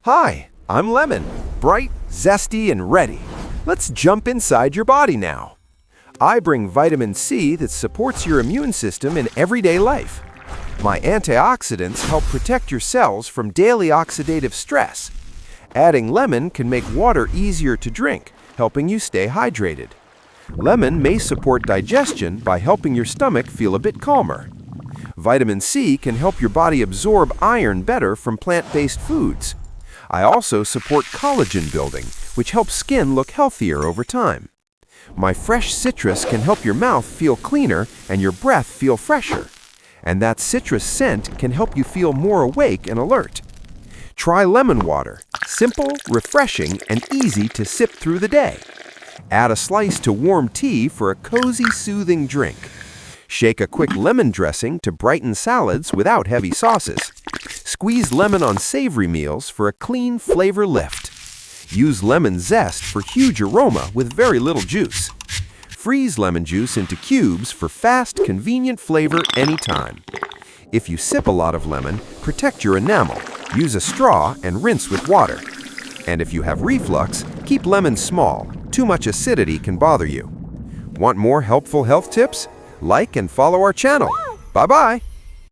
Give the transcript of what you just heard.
Hi, I'm Lemon. Bright, zesty, and ready. Let's jump inside your body now. I bring vitamin C that supports your immune system in everyday life. My antioxidants help protect your cells from daily oxidative stress. Adding lemon can make water easier to drink, helping you stay hydrated. Lemon may support digestion by helping your stomach feel a bit calmer. Vitamin C can help your body absorb iron better from plant-based foods. I also support collagen building, which helps skin look healthier over time. My fresh citrus can help your mouth feel cleaner and your breath feel fresher. And that citrus scent can help you feel more awake and alert. Try lemon water, simple, refreshing, and easy to sip through the day. Add a slice to warm tea for a cozy, soothing drink. Shake a quick lemon dressing to brighten salads without heavy sauces. Squeeze lemon on savory meals for a clean flavor lift. Use lemon zest for huge aroma with very little juice. Freeze lemon juice into cubes for fast, convenient flavor anytime. If you sip a lot of lemon, protect your enamel. Use a straw and rinse with water. And if you have reflux, keep lemons small. Too much acidity can bother you. Want more helpful health tips? Like and follow our channel. Bye-bye.